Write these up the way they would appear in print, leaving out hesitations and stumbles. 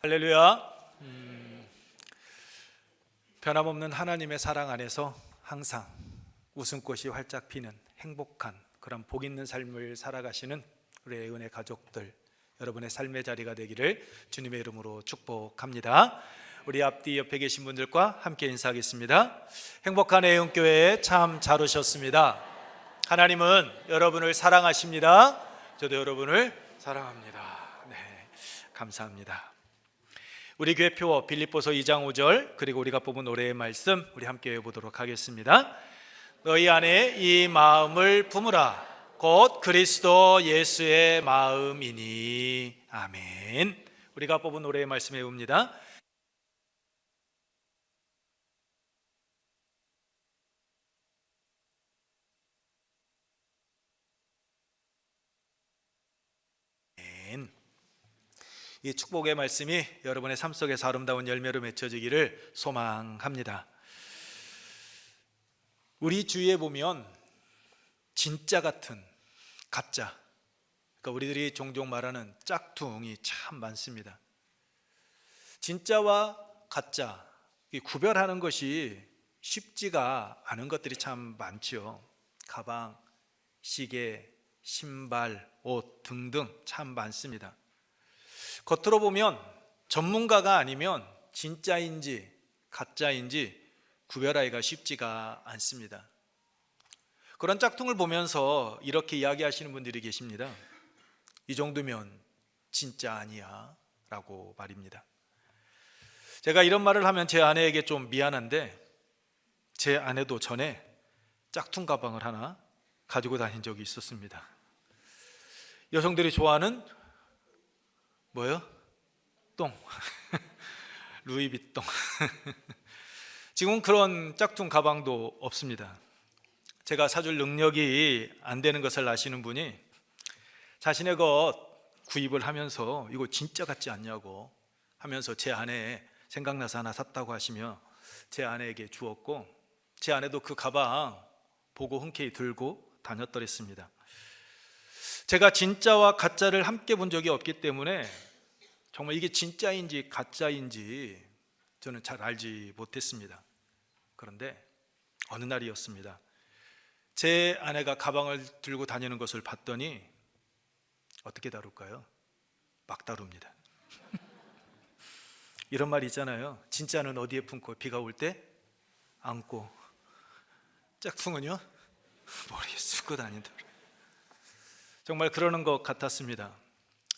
할렐루야. 변함없는 하나님의 사랑 안에서 항상 웃음꽃이 활짝 피는 행복한 그런 복 있는 삶을 살아가시는 우리 애은혜 가족들, 여러분의 삶의 자리가 되기를 주님의 이름으로 축복합니다. 우리 앞뒤 옆에 계신 분들과 함께 인사하겠습니다. 행복한 애은교회에 참 잘 오셨습니다. 하나님은 여러분을 사랑하십니다. 저도 여러분을 사랑합니다. 네, 감사합니다. 우리 교회 표 빌립보서 2장 5절, 그리고 우리가 뽑은 노래의 말씀 우리 함께 해보도록 하겠습니다. 너희 안에 이 마음을 품으라, 곧 그리스도 예수의 마음이니. 아멘. 우리가 뽑은 노래의 말씀 해봅니다. 이 축복의 말씀이 여러분의 삶 속에서 아름다운 열매로 맺혀지기를 소망합니다. 우리 주위에 보면 진짜 같은 가짜, 그러니까 우리들이 종종 말하는 짝퉁이 참 많습니다. 진짜와 가짜 구별하는 것이 쉽지가 않은 것들이 참 많죠. 가방, 시계, 신발, 옷 등등 참 많습니다. 겉으로 보면 전문가가 아니면 진짜인지 가짜인지 구별하기가 쉽지가 않습니다. 그런 짝퉁을 보면서 이렇게 이야기하시는 분들이 계십니다. 이 정도면 진짜 아니야 라고 말입니다. 제가 이런 말을 하면 제 아내에게 좀 미안한데, 제 아내도 전에 짝퉁 가방을 하나 가지고 다닌 적이 있었습니다. 여성들이 좋아하는 뭐요? 똥. 루이비통. 지금은 그런 짝퉁 가방도 없습니다. 제가 사줄 능력이 안 되는 것을 아시는 분이 자신의 것 구입을 하면서 이거 진짜 같지 않냐고 하면서 제 아내 생각나서 하나 샀다고 하시며 제 아내에게 주었고, 제 아내도 그 가방 보고 흔쾌히 들고 다녔더랬습니다. 제가 진짜와 가짜를 함께 본 적이 없기 때문에 정말 이게 진짜인지 가짜인지 저는 잘 알지 못했습니다. 그런데 어느 날이었습니다. 제 아내가 가방을 들고 다니는 것을 봤더니 어떻게 다룰까요? 막 다룹니다. 이런 말이 있잖아요. 진짜는 어디에 품고 비가 올 때 안고, 짝퉁은요 머리에 쓰고 다닌다. 정말 그러는 것 같았습니다.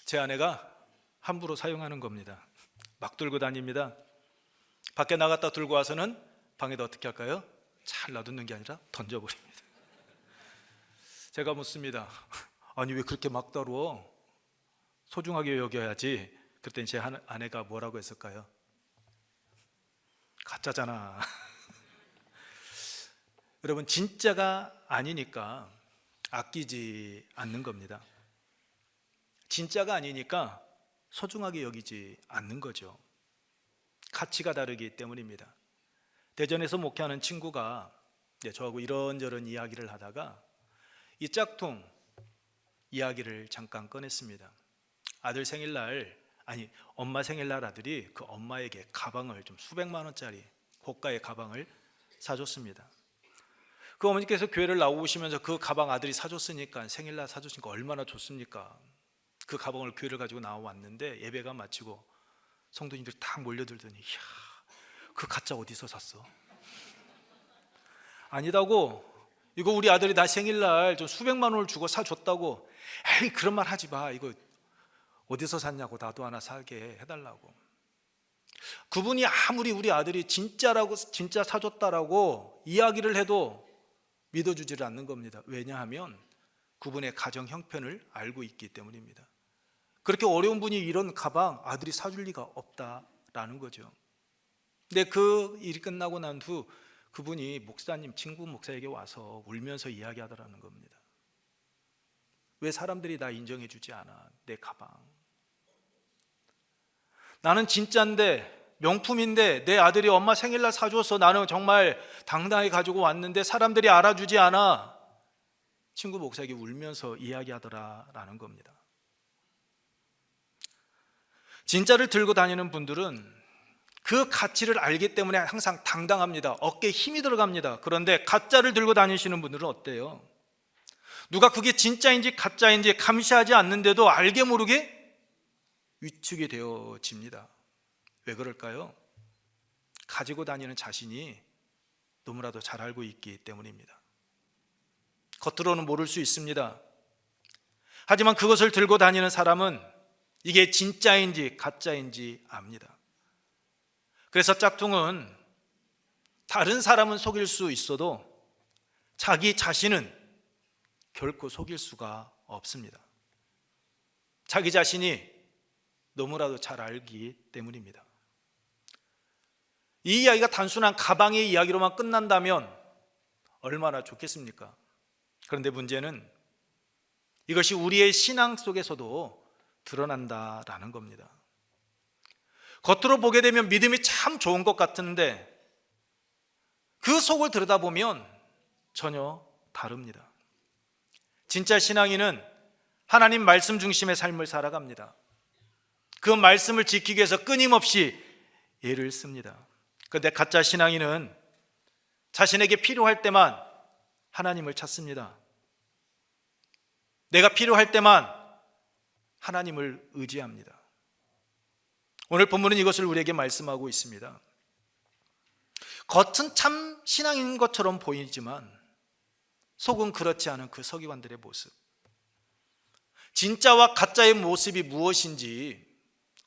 제 아내가 함부로 사용하는 겁니다. 막 들고 다닙니다. 밖에 나갔다 들고 와서는 방에다 어떻게 할까요? 잘 놔두는 게 아니라 던져버립니다. 제가 묻습니다. 아니 왜 그렇게 막 다루어? 소중하게 여겨야지. 그랬더니 제 아내가 뭐라고 했을까요? 가짜잖아. 여러분, 진짜가 아니니까 아끼지 않는 겁니다. 진짜가 아니니까 소중하게 여기지 않는 거죠. 가치가 다르기 때문입니다. 대전에서 목회하는 친구가 저하고 이런저런 이야기를 하다가 이 짝퉁 이야기를 잠깐 꺼냈습니다. 아들 생일날, 엄마 생일날 아들이 그 엄마에게 가방을 좀 수백만 원짜리 고가의 가방을 사줬습니다. 그 어머니께서 교회를 나오시면서 그 가방 아들이 사줬으니까, 생일날 사줬으니까 얼마나 좋습니까? 그 가방을 교회를 가지고 나왔는데 예배가 마치고 성도님들이 딱 몰려들더니, 이야, 그 가짜 어디서 샀어? 아니다고, 이거 우리 아들이 나 생일날 좀 수백만 원을 주고 사줬다고. 에이, 그런 말 하지 마. 이거 어디서 샀냐고, 나도 하나 사게 해달라고. 그분이 아무리 우리 아들이 진짜라고, 진짜 사줬다라고 이야기를 해도 믿어주지를 않는 겁니다. 왜냐하면 그분의 가정 형편을 알고 있기 때문입니다. 그렇게 어려운 분이 이런 가방 아들이 사줄 리가 없다라는 거죠. 근데 그 일이 끝나고 난 후 그분이 목사님, 친구 목사에게 와서 울면서 이야기하더라는 겁니다. 왜 사람들이 나 인정해 주지 않아? 내 가방. 나는 진짜인데, 명품인데 내 아들이 엄마 생일날 사줘서 나는 정말 당당히 가지고 왔는데 사람들이 알아주지 않아. 친구 목사에게 울면서 이야기하더라라는 겁니다. 진짜를 들고 다니는 분들은 그 가치를 알기 때문에 항상 당당합니다. 어깨에 힘이 들어갑니다. 그런데 가짜를 들고 다니시는 분들은 어때요? 누가 그게 진짜인지 가짜인지 감시하지 않는데도 알게 모르게 위축이 되어집니다. 왜 그럴까요? 가지고 다니는 자신이 너무나도 잘 알고 있기 때문입니다. 겉으로는 모를 수 있습니다. 하지만 그것을 들고 다니는 사람은 이게 진짜인지 가짜인지 압니다. 그래서 짝퉁은 다른 사람은 속일 수 있어도 자기 자신은 결코 속일 수가 없습니다. 자기 자신이 너무나도 잘 알기 때문입니다. 이 이야기가 단순한 가방의 이야기로만 끝난다면 얼마나 좋겠습니까? 그런데 문제는 이것이 우리의 신앙 속에서도 드러난다라는 겁니다. 겉으로 보게 되면 믿음이 참 좋은 것 같은데 그 속을 들여다보면 전혀 다릅니다. 진짜 신앙인은 하나님 말씀 중심의 삶을 살아갑니다. 그 말씀을 지키기 위해서 끊임없이 애를 씁니다. 그런데 가짜 신앙인은 자신에게 필요할 때만 하나님을 찾습니다. 내가 필요할 때만 하나님을 의지합니다. 오늘 본문은 이것을 우리에게 말씀하고 있습니다. 겉은 참 신앙인 것처럼 보이지만 속은 그렇지 않은 그 서기관들의 모습, 진짜와 가짜의 모습이 무엇인지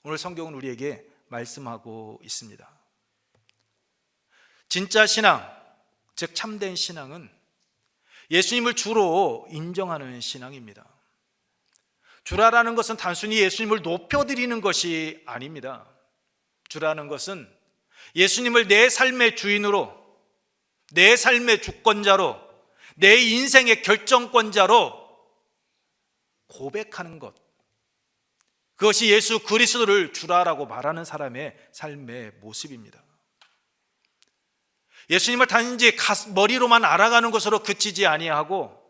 오늘 성경은 우리에게 말씀하고 있습니다. 진짜 신앙, 즉 참된 신앙은 예수님을 주로 인정하는 신앙입니다. 주라라는 것은 단순히 예수님을 높여드리는 것이 아닙니다. 주라는 것은 예수님을 내 삶의 주인으로, 내 삶의 주권자로, 내 인생의 결정권자로 고백하는 것, 그것이 예수 그리스도를 주라라고 말하는 사람의 삶의 모습입니다. 예수님을 단지 머리로만 알아가는 것으로 그치지 아니하고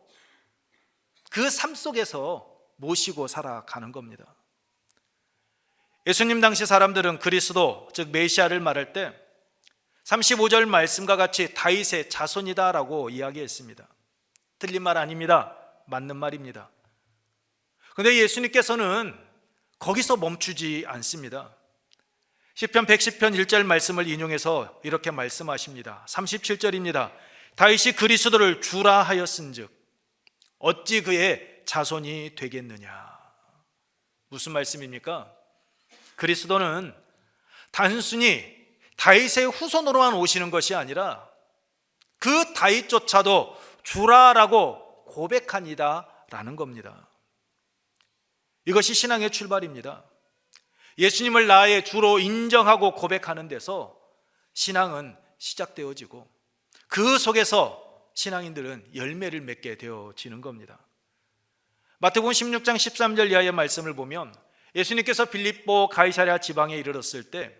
그 삶 속에서 모시고 살아가는 겁니다. 예수님 당시 사람들은 그리스도, 즉 메시아를 말할 때 35절 말씀과 같이 다윗의 자손이다라고 이야기했습니다. 틀린 말 아닙니다. 맞는 말입니다. 그런데 예수님께서는 거기서 멈추지 않습니다. 시편 110편 1절 말씀을 인용해서 이렇게 말씀하십니다. 37절입니다. 다윗이 그리스도를 주라 하였은즉 어찌 그의 자손이 되겠느냐. 무슨 말씀입니까? 그리스도는 단순히 다윗의 후손으로만 오시는 것이 아니라 그 다윗조차도 주라라고 고백하니다 라는 겁니다. 이것이 신앙의 출발입니다. 예수님을 나의 주로 인정하고 고백하는 데서 신앙은 시작되어지고 그 속에서 신앙인들은 열매를 맺게 되어지는 겁니다. 마태복음 16장 13절 이하의 말씀을 보면 예수님께서 빌립보 가이사랴 지방에 이르렀을 때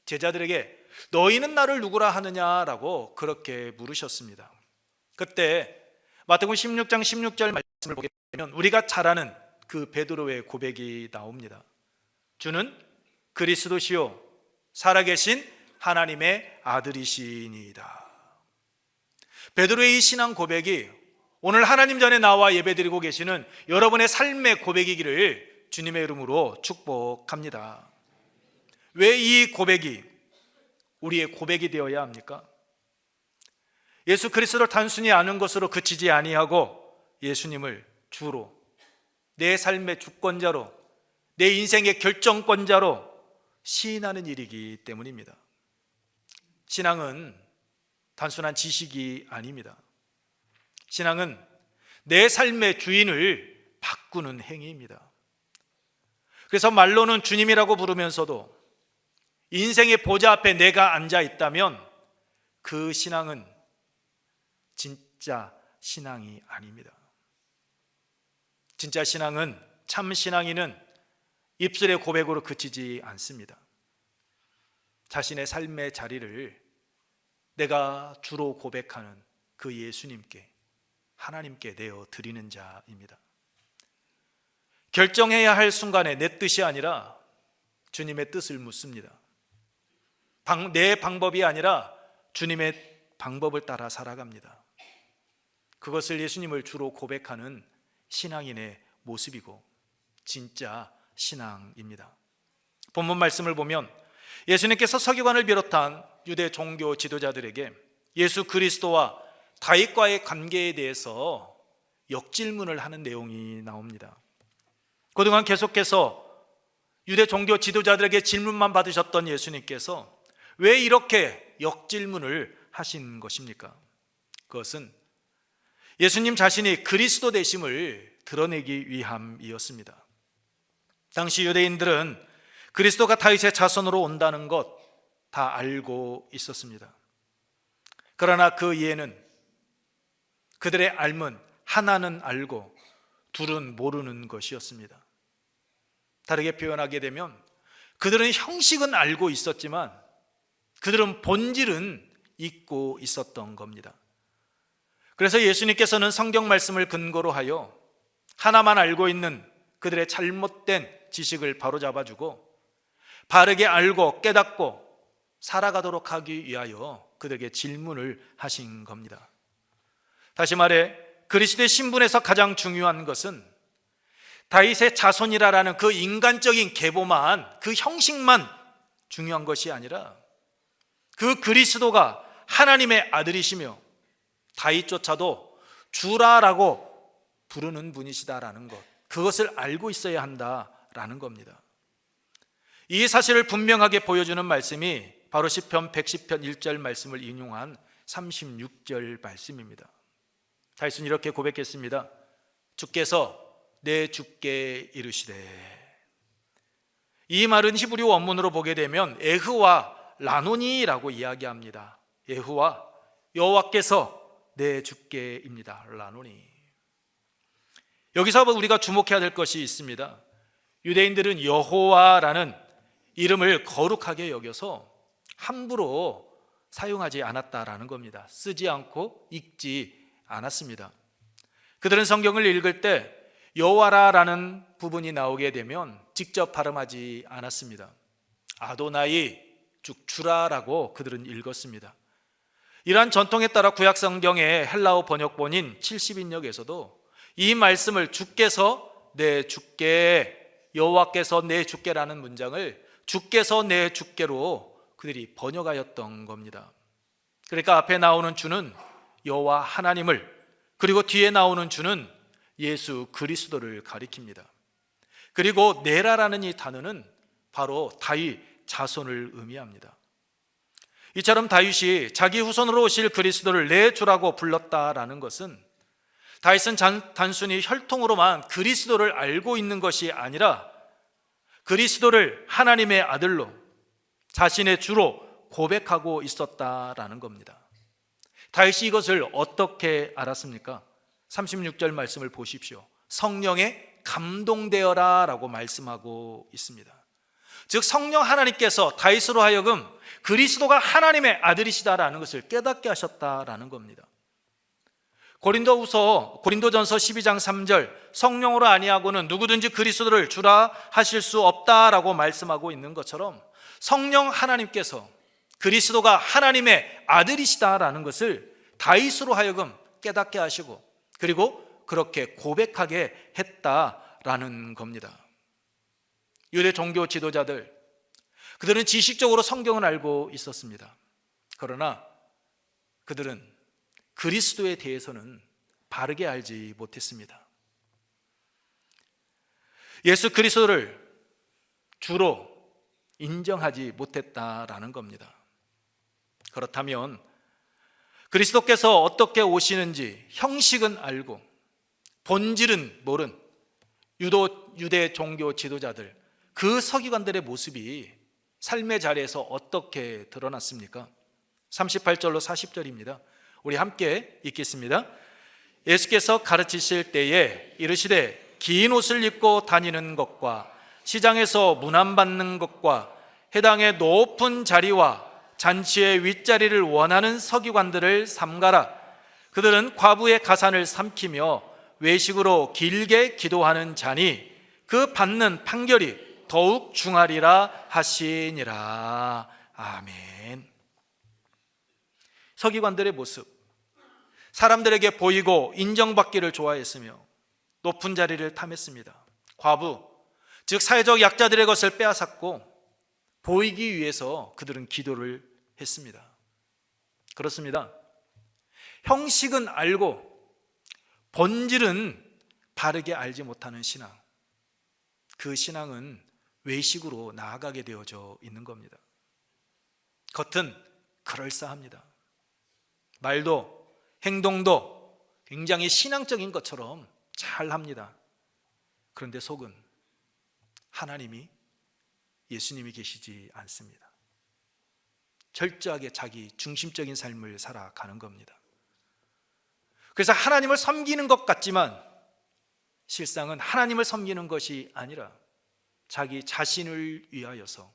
제자들에게 너희는 나를 누구라 하느냐라고 그렇게 물으셨습니다. 그때 마태복음 16장 16절 말씀을 보게 되면 우리가 잘 아는 그 베드로의 고백이 나옵니다. 주는 그리스도시요 살아계신 하나님의 아들이시니이다. 베드로의 이 신앙 고백이 오늘 하나님 전에 나와 예배드리고 계시는 여러분의 삶의 고백이기를 주님의 이름으로 축복합니다. 왜 이 고백이 우리의 고백이 되어야 합니까? 예수 그리스도를 단순히 아는 것으로 그치지 아니하고 예수님을 주로, 내 삶의 주권자로, 내 인생의 결정권자로 시인하는 일이기 때문입니다. 신앙은 단순한 지식이 아닙니다. 신앙은 내 삶의 주인을 바꾸는 행위입니다. 그래서 말로는 주님이라고 부르면서도 인생의 보좌 앞에 내가 앉아 있다면 그 신앙은 진짜 신앙이 아닙니다. 진짜 신앙은, 참 신앙인은 입술의 고백으로 그치지 않습니다. 자신의 삶의 자리를 내가 주로 고백하는 그 예수님께, 하나님께 내어 드리는 자입니다. 결정해야 할 순간에 내 뜻이 아니라 주님의 뜻을 묻습니다. 내 방법이 아니라 주님의 방법을 따라 살아갑니다. 그것을 예수님을 주로 고백하는 신앙인의 모습이고 진짜 신앙입니다. 본문 말씀을 보면 예수님께서 서기관을 비롯한 유대 종교 지도자들에게 예수 그리스도와 다윗과의 관계에 대해서 역질문을 하는 내용이 나옵니다. 그동안 계속해서 유대 종교 지도자들에게 질문만 받으셨던 예수님께서 왜 이렇게 역질문을 하신 것입니까? 그것은 예수님 자신이 그리스도 되심을 드러내기 위함이었습니다. 당시 유대인들은 그리스도가 다윗의 자손으로 온다는 것 다 알고 있었습니다. 그러나 그 이해는 그들의 알문 하나는 알고 둘은 모르는 것이었습니다. 다르게 표현하게 되면 그들은 형식은 알고 있었지만 그들은 본질은 잊고 있었던 겁니다. 그래서 예수님께서는 성경 말씀을 근거로 하여 하나만 알고 있는 그들의 잘못된 지식을 바로잡아주고 바르게 알고 깨닫고 살아가도록 하기 위하여 그들에게 질문을 하신 겁니다. 다시 말해 그리스도의 신분에서 가장 중요한 것은 다윗의 자손이라는 그 인간적인 계보만, 그 형식만 중요한 것이 아니라 그 그리스도가 하나님의 아들이시며 다윗조차도 주라라고 부르는 분이시다라는 것, 그것을 알고 있어야 한다라는 겁니다. 이 사실을 분명하게 보여주는 말씀이 바로 시편 110편 1절 말씀을 인용한 36절 말씀입니다. 다윗은 이렇게 고백했습니다. 주께서 내 주께 이르시되. 이 말은 히브리 원문으로 보게 되면 에흐와 라노니라고 이야기합니다. 에흐와 여호와께서 내 주께입니다. 라노니. 여기서 우리가 주목해야 될 것이 있습니다. 유대인들은 여호와라는 이름을 거룩하게 여겨서 함부로 사용하지 않았다라는 겁니다. 쓰지 않고 읽지 않았습니다. 그들은 성경을 읽을 때 여호와라는 부분이 나오게 되면 직접 발음하지 않았습니다. 아도나이 즉 주라라고 그들은 읽었습니다. 이러한 전통에 따라 구약 성경의 헬라어 번역본인 70인역에서도 이 말씀을 주께서 내 주께, 여호와께서 내 주께라는 문장을 주께서 내 주께로 그들이 번역하였던 겁니다. 그러니까 앞에 나오는 주는 여호와 하나님을, 그리고 뒤에 나오는 주는 예수 그리스도를 가리킵니다. 그리고 네라라는 이 단어는 바로 다윗 자손을 의미합니다. 이처럼 다윗이 자기 후손으로 오실 그리스도를 내 주라고 불렀다라는 것은 다윗은 단순히 혈통으로만 그리스도를 알고 있는 것이 아니라 그리스도를 하나님의 아들로 자신의 주로 고백하고 있었다라는 겁니다. 다윗이 이것을 어떻게 알았습니까? 36절 말씀을 보십시오. 성령에 감동되어라 라고 말씀하고 있습니다. 즉 성령 하나님께서 다윗으로 하여금 그리스도가 하나님의 아들이시다라는 것을 깨닫게 하셨다라는 겁니다. 고린도전서 12장 3절 성령으로 아니하고는 누구든지 그리스도를 주라 하실 수 없다라고 말씀하고 있는 것처럼 성령 하나님께서 그리스도가 하나님의 아들이시다라는 것을 다윗으로 하여금 깨닫게 하시고 그리고 그렇게 고백하게 했다라는 겁니다. 유대 종교 지도자들, 그들은 지식적으로 성경을 알고 있었습니다. 그러나 그들은 그리스도에 대해서는 바르게 알지 못했습니다. 예수 그리스도를 주로 인정하지 못했다라는 겁니다. 그렇다면 그리스도께서 어떻게 오시는지 형식은 알고 본질은 모른 유대 종교 지도자들, 그 서기관들의 모습이 삶의 자리에서 어떻게 드러났습니까? 38절로 40절입니다. 우리 함께 읽겠습니다. 예수께서 가르치실 때에 이르시되 긴 옷을 입고 다니는 것과 시장에서 문안받는 것과 해당의 높은 자리와 잔치의 윗자리를 원하는 서기관들을 삼가라. 그들은 과부의 가산을 삼키며 외식으로 길게 기도하는 자니 그 받는 판결이 더욱 중하리라 하시니라. 아멘. 서기관들의 모습, 사람들에게 보이고 인정받기를 좋아했으며 높은 자리를 탐했습니다. 과부, 즉 사회적 약자들의 것을 빼앗았고 보이기 위해서 그들은 기도를 했습니다. 그렇습니다. 형식은 알고 본질은 바르게 알지 못하는 신앙, 그 신앙은 외식으로 나아가게 되어져 있는 겁니다. 겉은 그럴싸합니다. 말도 행동도 굉장히 신앙적인 것처럼 잘 합니다. 그런데 속은 하나님이, 예수님이 계시지 않습니다. 철저하게 자기 중심적인 삶을 살아가는 겁니다. 그래서 하나님을 섬기는 것 같지만 실상은 하나님을 섬기는 것이 아니라 자기 자신을 위하여서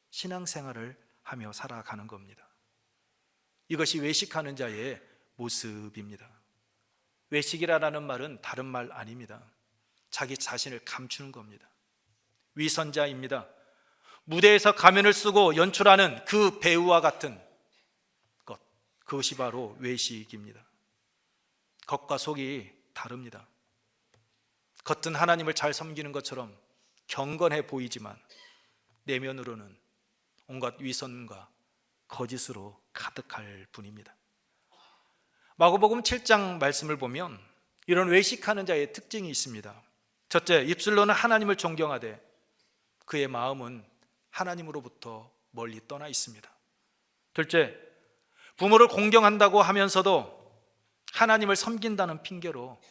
신앙생활을 하며 살아가는 겁니다. 이것이 외식하는 자의 모습입니다. 외식이라는 말은 다른 말 아닙니다. 자기 자신을 감추는 겁니다. 위선자입니다. 무대에서 가면을 쓰고 연출하는 그 배우와 같은 것, 그것이 바로 외식입니다. 겉과 속이 다릅니다. 겉은 하나님을 잘 섬기는 것처럼 경건해 보이지만 내면으로는 온갖 위선과 거짓으로 가득할 뿐입니다. 마가복음 7장 말씀을 보면 이런 외식하는 자의 특징이 있습니다. 첫째, 입술로는 하나님을 존경하되 그의 마음은 하나님으로부터 멀리 떠나 있습니다. 둘째, 부모를 공경한다고 하면서도 하나님을 섬긴다는 핑계로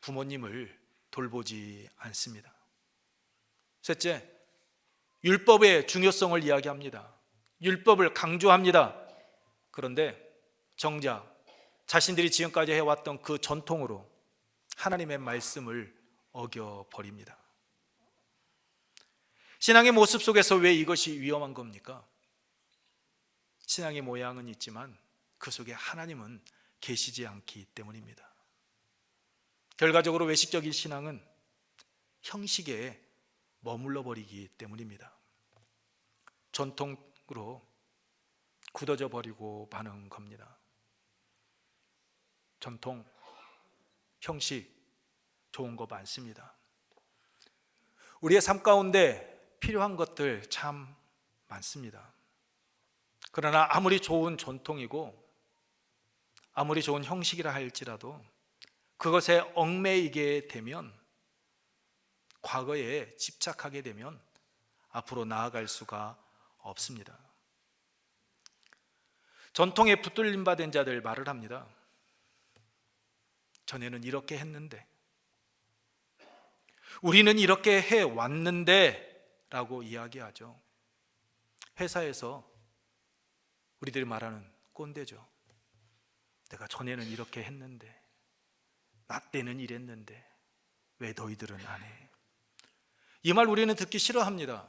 부모님을 돌보지 않습니다. 셋째, 율법의 중요성을 이야기합니다. 율법을 강조합니다. 그런데 정작 자신들이 지금까지 해왔던 그 전통으로 하나님의 말씀을 어겨버립니다. 신앙의 모습 속에서 왜 이것이 위험한 겁니까? 신앙의 모양은 있지만 그 속에 하나님은 계시지 않기 때문입니다. 결과적으로 외식적인 신앙은 형식에 머물러 버리기 때문입니다. 전통으로 굳어져 버리고 마는 겁니다. 전통, 형식 좋은 거 많습니다. 우리의 삶 가운데 필요한 것들 참 많습니다. 그러나 아무리 좋은 전통이고 아무리 좋은 형식이라 할지라도 그것에 얽매이게 되면, 과거에 집착하게 되면 앞으로 나아갈 수가 없습니다. 전통에 붙들림 받은 자들 말을 합니다. 전에는 이렇게 했는데, 우리는 이렇게 해왔는데 라고 이야기하죠. 회사에서 우리들이 말하는 꼰대죠. 내가 전에는 이렇게 했는데, 나 때는 이랬는데 왜 너희들은 안 해? 이 말 우리는 듣기 싫어합니다.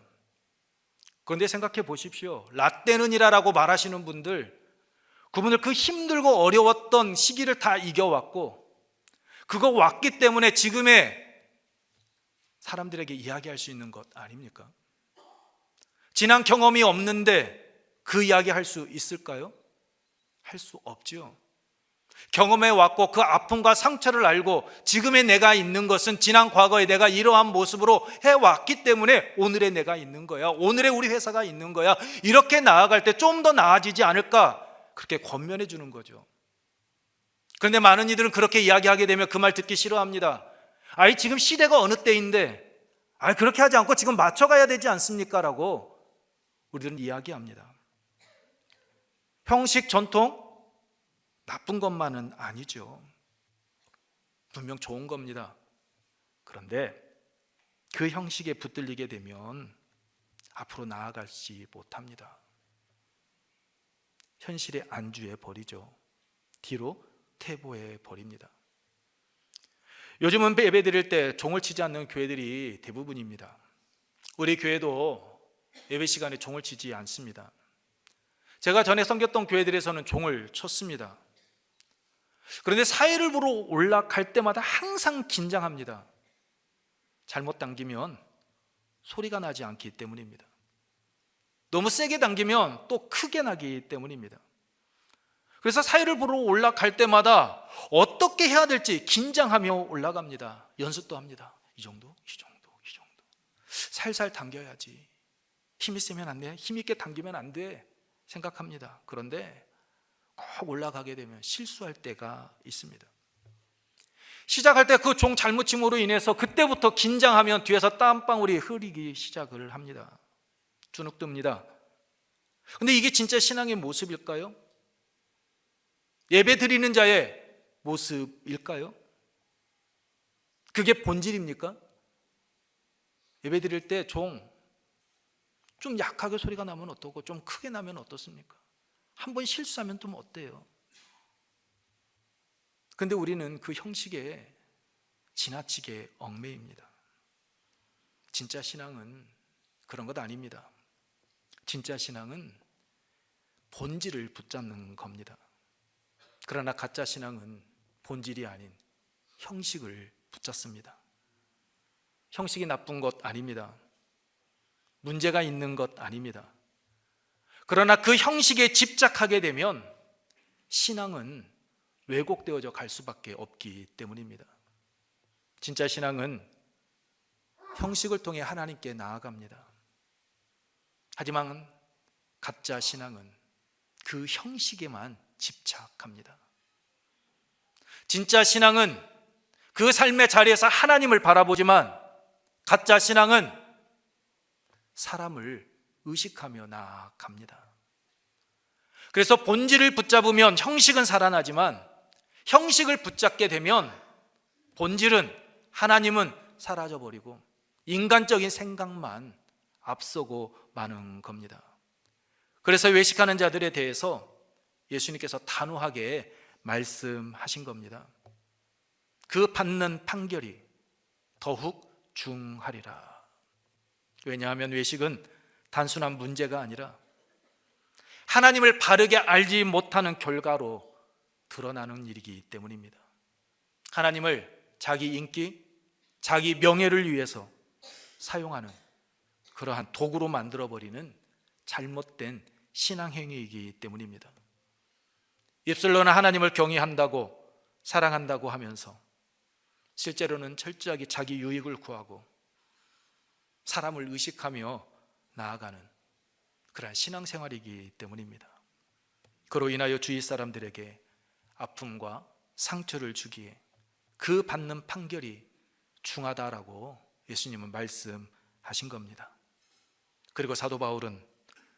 그런데 생각해 보십시오. 나 때는이라고 말하시는 분들, 그분들 그 힘들고 어려웠던 시기를 다 이겨왔고 그거 왔기 때문에 지금의 사람들에게 이야기할 수 있는 것 아닙니까? 지난 경험이 없는데 그 이야기 할 수 있을까요? 할 수 없죠. 경험해 왔고 그 아픔과 상처를 알고 지금의 내가 있는 것은 지난 과거에 내가 이러한 모습으로 해왔기 때문에 오늘의 내가 있는 거야. 오늘의 우리 회사가 있는 거야. 이렇게 나아갈 때 좀 더 나아지지 않을까? 그렇게 권면해 주는 거죠. 그런데 많은 이들은 그렇게 이야기하게 되면 그 말 듣기 싫어합니다. 아이, 지금 시대가 어느 때인데 그렇게 하지 않고 지금 맞춰가야 되지 않습니까? 라고 우리들은 이야기합니다. 형식, 전통 나쁜 것만은 아니죠. 분명 좋은 겁니다. 그런데 그 형식에 붙들리게 되면 앞으로 나아가지 못합니다. 현실에 안주해 버리죠. 뒤로 퇴보해 버립니다. 요즘은 예배 드릴 때 종을 치지 않는 교회들이 대부분입니다. 우리 교회도 예배 시간에 종을 치지 않습니다. 제가 전에 섬겼던 교회들에서는 종을 쳤습니다. 그런데 사회를 보러 올라갈 때마다 항상 긴장합니다. 잘못 당기면 소리가 나지 않기 때문입니다. 너무 세게 당기면 또 크게 나기 때문입니다. 그래서 사회를 보러 올라갈 때마다 어떻게 해야 될지 긴장하며 올라갑니다. 연습도 합니다. 이 정도, 이 정도, 이 정도. 살살 당겨야지. 힘이 세면 안 돼. 힘 있게 당기면 안 돼. 생각합니다. 그런데 꼭 올라가게 되면 실수할 때가 있습니다. 시작할 때 그 종 잘못 침으로 인해서 그때부터 긴장하면 뒤에서 땀방울이 흐르기 시작을 합니다. 주눅듭니다. 근데 이게 진짜 신앙의 모습일까요? 예배 드리는 자의 모습일까요? 그게 본질입니까? 예배 드릴 때 좀 약하게 소리가 나면 어떻고 좀 크게 나면 어떻습니까? 한번 실수하면 좀 어때요? 근데 우리는 그 형식에 지나치게 얽매입니다. 진짜 신앙은 그런 것 아닙니다. 진짜 신앙은 본질을 붙잡는 겁니다. 그러나 가짜 신앙은 본질이 아닌 형식을 붙잡습니다. 형식이 나쁜 것 아닙니다. 문제가 있는 것 아닙니다. 그러나 그 형식에 집착하게 되면 신앙은 왜곡되어져 갈 수밖에 없기 때문입니다. 진짜 신앙은 형식을 통해 하나님께 나아갑니다. 하지만 가짜 신앙은 그 형식에만 집착합니다. 진짜 신앙은 그 삶의 자리에서 하나님을 바라보지만 가짜 신앙은 사람을 의식하며 나아갑니다. 그래서 본질을 붙잡으면 형식은 살아나지만 형식을 붙잡게 되면 본질은, 하나님은 사라져버리고 인간적인 생각만 앞서고 마는 겁니다. 그래서 외식하는 자들에 대해서 예수님께서 단호하게 말씀하신 겁니다. 그 받는 판결이 더욱 중하리라. 왜냐하면 외식은 단순한 문제가 아니라 하나님을 바르게 알지 못하는 결과로 드러나는 일이기 때문입니다. 하나님을 자기 인기, 자기 명예를 위해서 사용하는 그러한 도구로 만들어버리는 잘못된 신앙행위이기 때문입니다. 입술로는 하나님을 경외한다고, 사랑한다고 하면서 실제로는 철저하게 자기 유익을 구하고 사람을 의식하며 나아가는 그러한 신앙생활이기 때문입니다. 그로 인하여 주위 사람들에게 아픔과 상처를 주기에 그 받는 판결이 중하다라고 예수님은 말씀하신 겁니다. 그리고 사도 바울은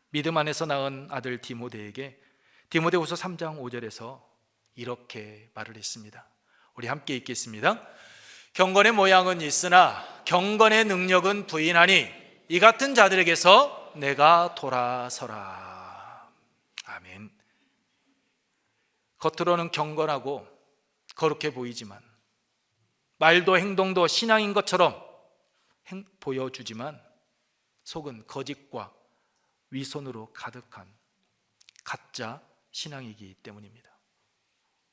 믿음 안에서 낳은 아들 디모데에게 디모데후서 3장 5절에서 이렇게 말을 했습니다. 우리 함께 읽겠습니다. 경건의 모양은 있으나 경건의 능력은 부인하니 이 같은 자들에게서 내가 돌아서라. 아멘. 겉으로는 경건하고 거룩해 보이지만 말도 행동도 신앙인 것처럼 보여주지만 속은 거짓과 위선으로 가득한 가짜 신앙이기 때문입니다.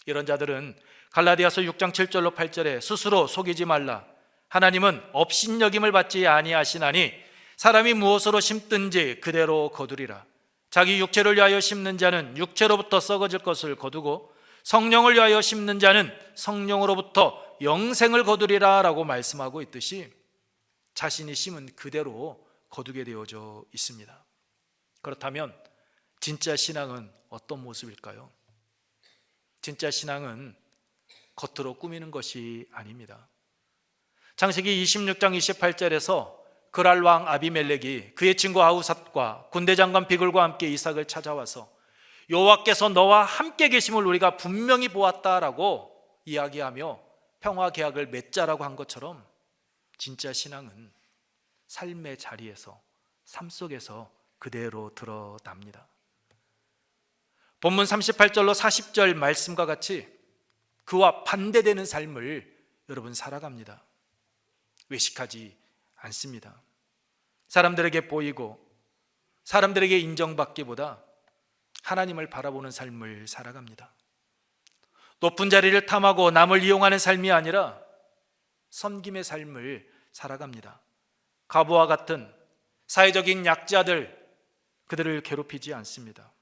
이런 자들은 갈라디아서 6장 7절로 8절에 스스로 속이지 말라. 하나님은 업신여김을 받지 아니하시나니 사람이 무엇으로 심든지 그대로 거두리라. 자기 육체를 위하여 심는 자는 육체로부터 썩어질 것을 거두고 성령을 위하여 심는 자는 성령으로부터 영생을 거두리라 라고 말씀하고 있듯이 자신이 심은 그대로 거두게 되어져 있습니다. 그렇다면 진짜 신앙은 어떤 모습일까요? 진짜 신앙은 겉으로 꾸미는 것이 아닙니다. 창세기 26장 28절에서 그랄 왕 아비멜렉이 그의 친구 아우삿과 군대 장관 비글과 함께 이삭을 찾아와서 여호와께서 너와 함께 계심을 우리가 분명히 보았다라고 이야기하며 평화 계약을 맺자라고 한 것처럼 진짜 신앙은 삶의 자리에서, 삶 속에서 그대로 드러납니다. 본문 38절로 40절 말씀과 같이 그와 반대되는 삶을 여러분 살아갑니다. 외식하지 않습니다. 사람들에게 보이고 사람들에게 인정받기보다 하나님을 바라보는 삶을 살아갑니다. 높은 자리를 탐하고 남을 이용하는 삶이 아니라 섬김의 삶을 살아갑니다. 과부와 같은 사회적인 약자들, 그들을 괴롭히지 않습니다.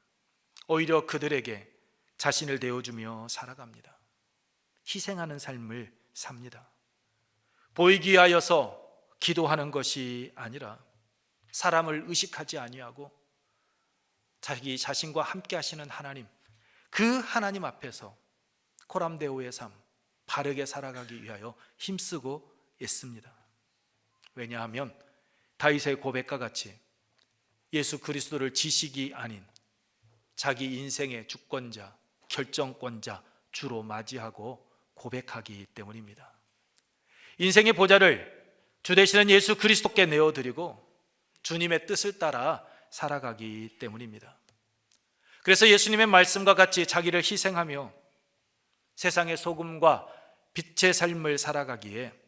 오히려 그들에게 자신을 내어주며 살아갑니다. 희생하는 삶을 삽니다. 보이기 위하여서 기도하는 것이 아니라 사람을 의식하지 아니하고 자기 자신과 함께 하시는 하나님, 그 하나님 앞에서 코람데오의 삶, 바르게 살아가기 위하여 힘쓰고 있습니다. 왜냐하면 다윗의 고백과 같이 예수 그리스도를 지식이 아닌 자기 인생의 주권자, 결정권자, 주로 맞이하고 고백하기 때문입니다. 인생의 보좌를 주 되시는 예수 그리스도께 내어드리고 주님의 뜻을 따라 살아가기 때문입니다. 그래서 예수님의 말씀과 같이 자기를 희생하며 세상의 소금과 빛의 삶을 살아가기에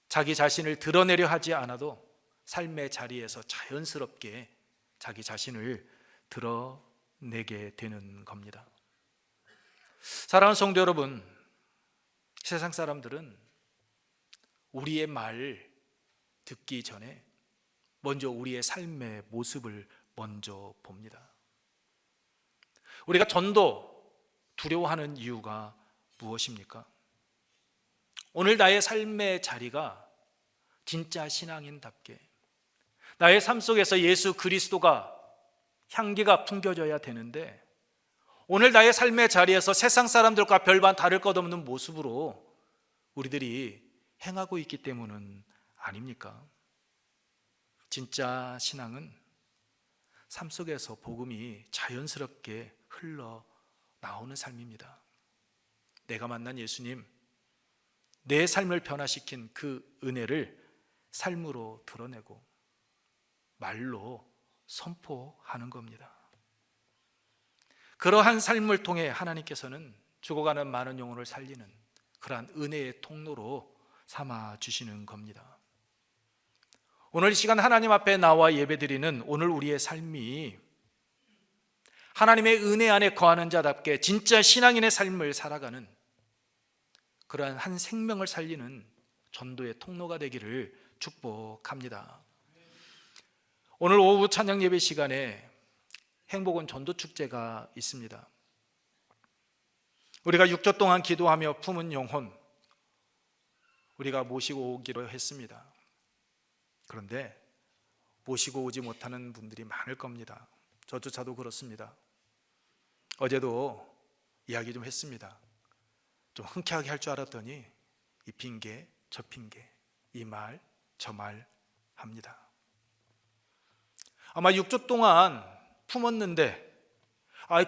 자기 자신을 드러내려 하지 않아도 삶의 자리에서 자연스럽게 자기 자신을 드러내게 되는 겁니다. 사랑하는 성도 여러분, 세상 사람들은 우리의 말 듣기 전에 먼저 우리의 삶의 모습을 먼저 봅니다. 우리가 전도 두려워하는 이유가 무엇입니까? 오늘 나의 삶의 자리가 진짜 신앙인답게 나의 삶 속에서 예수 그리스도가 향기가 풍겨져야 되는데 오늘 나의 삶의 자리에서 세상 사람들과 별반 다를 것 없는 모습으로 우리들이 행하고 있기 때문은 아닙니까? 진짜 신앙은 삶 속에서 복음이 자연스럽게 흘러나오는 삶입니다. 내가 만난 예수님, 내 삶을 변화시킨 그 은혜를 삶으로 드러내고 말로 선포하는 겁니다. 그러한 삶을 통해 하나님께서는 죽어가는 많은 영혼을 살리는 그러한 은혜의 통로로 삼아 주시는 겁니다. 오늘 이 시간 하나님 앞에 나와 예배드리는 오늘 우리의 삶이 하나님의 은혜 안에 거하는 자답게 진짜 신앙인의 삶을 살아가는 그러한 한 생명을 살리는 전도의 통로가 되기를 축복합니다. 오늘 오후 찬양 예배 시간에 행복은 전도 축제가 있습니다. 우리가 6조 동안 기도하며 품은 영혼 우리가 모시고 오기로 했습니다. 그런데 모시고 오지 못하는 분들이 많을 겁니다. 저조차도 그렇습니다. 어제도 이야기 좀 했습니다. 좀 흔쾌하게 할 줄 알았더니 이 핑계 저 핑계 이 말 저 말 합니다. 아마 6조 동안 품었는데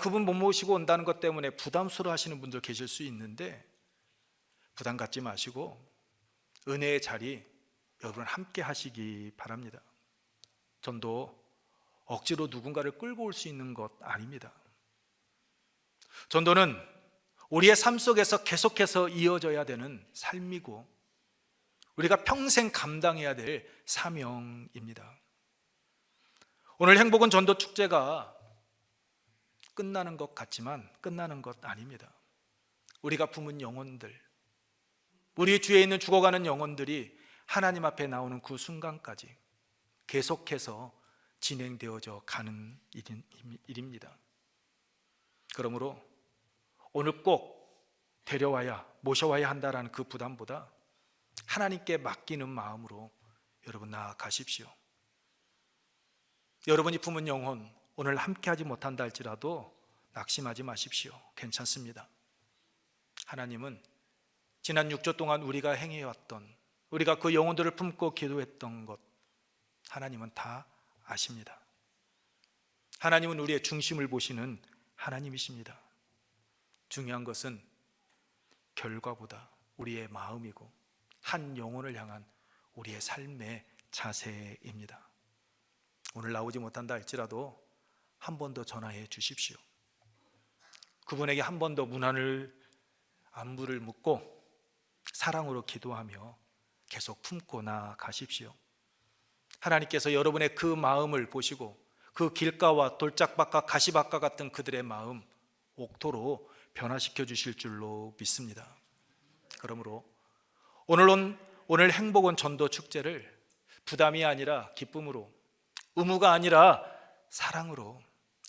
그분 못 모시고 온다는 것 때문에 부담스러워 하시는 분들 계실 수 있는데 부담 갖지 마시고 은혜의 자리 여러분 함께 하시기 바랍니다. 전도 억지로 누군가를 끌고 올 수 있는 것 아닙니다. 전도는 우리의 삶 속에서 계속해서 이어져야 되는 삶이고 우리가 평생 감당해야 될 사명입니다. 오늘 행복은 전도 축제가 끝나는 것 같지만 끝나는 것 아닙니다. 우리가 품은 영혼들, 우리 주위에 있는 죽어가는 영혼들이 하나님 앞에 나오는 그 순간까지 계속해서 진행되어져 가는 일입니다. 그러므로 오늘 꼭 데려와야 모셔와야 한다는 그 부담보다 하나님께 맡기는 마음으로 여러분 나아가십시오. 여러분이 품은 영혼 오늘 함께하지 못한다 할지라도 낙심하지 마십시오. 괜찮습니다. 하나님은 지난 6조 동안 우리가 행해왔던 우리가 그 영혼들을 품고 기도했던 것 하나님은 다 아십니다. 하나님은 우리의 중심을 보시는 하나님이십니다. 중요한 것은 결과보다 우리의 마음이고 한 영혼을 향한 우리의 삶의 자세입니다. 오늘 나오지 못한다 할지라도 한 번 더 전화해 주십시오. 그분에게 한 번 더 안부를 묻고 사랑으로 기도하며 계속 품고 나아가십시오. 하나님께서 여러분의 그 마음을 보시고 그 길가와 돌짝밭과 가시밭과 같은 그들의 마음 옥토로 변화시켜 주실 줄로 믿습니다. 그러므로 오늘 행복은 전도 축제를 부담이 아니라 기쁨으로, 의무가 아니라 사랑으로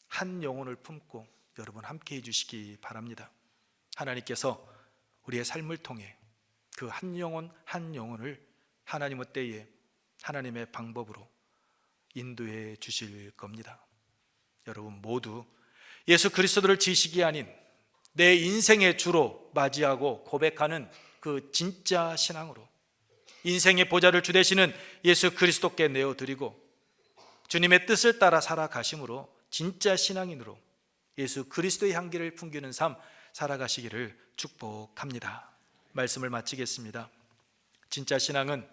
한 영혼을 품고 여러분 함께 해주시기 바랍니다. 하나님께서 우리의 삶을 통해 그 한 영혼 한 영혼을 하나님의 때에 하나님의 방법으로 인도해 주실 겁니다. 여러분 모두 예수 그리스도를 지식이 아닌 내 인생의 주로 맞이하고 고백하는 그 진짜 신앙으로 인생의 보좌를 주 되시는 예수 그리스도께 내어드리고 주님의 뜻을 따라 살아가심으로 진짜 신앙인으로 예수 그리스도의 향기를 풍기는 삶 살아가시기를 축복합니다. 말씀을 마치겠습니다. 진짜 신앙은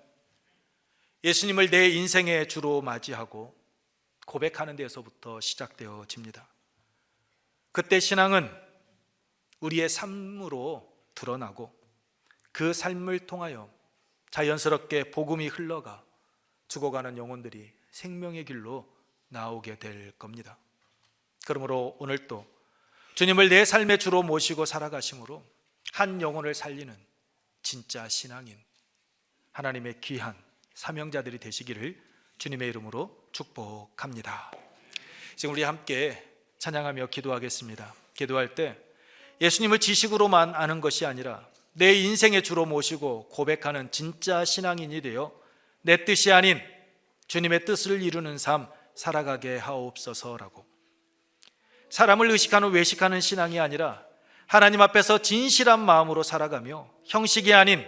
예수님을 내 인생의 주로 맞이하고 고백하는 데서부터 시작되어집니다. 그때 신앙은 우리의 삶으로 드러나고 그 삶을 통하여 자연스럽게 복음이 흘러가 죽어가는 영혼들이 생명의 길로 나오게 될 겁니다. 그러므로 오늘도 주님을 내 삶의 주로 모시고 살아가심으로 한 영혼을 살리는 진짜 신앙인 하나님의 귀한 사명자들이 되시기를 주님의 이름으로 축복합니다. 지금 우리 함께 찬양하며 기도하겠습니다. 기도할 때 예수님을 지식으로만 아는 것이 아니라 내 인생의 주로 모시고 고백하는 진짜 신앙인이 되어 내 뜻이 아닌 주님의 뜻을 이루는 삶 살아가게 하옵소서라고, 사람을 의식하는 외식하는 신앙이 아니라 하나님 앞에서 진실한 마음으로 살아가며 형식이 아닌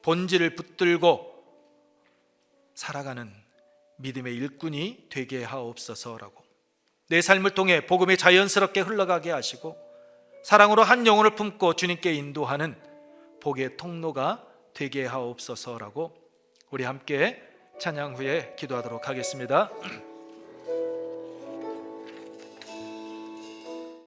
본질을 붙들고 살아가는 믿음의 일꾼이 되게 하옵소서라고, 내 삶을 통해 복음이 자연스럽게 흘러가게 하시고 사랑으로 한 영혼을 품고 주님께 인도하는 복의 통로가 되게 하옵소서라고 우리 함께 찬양 후에 기도하도록 하겠습니다.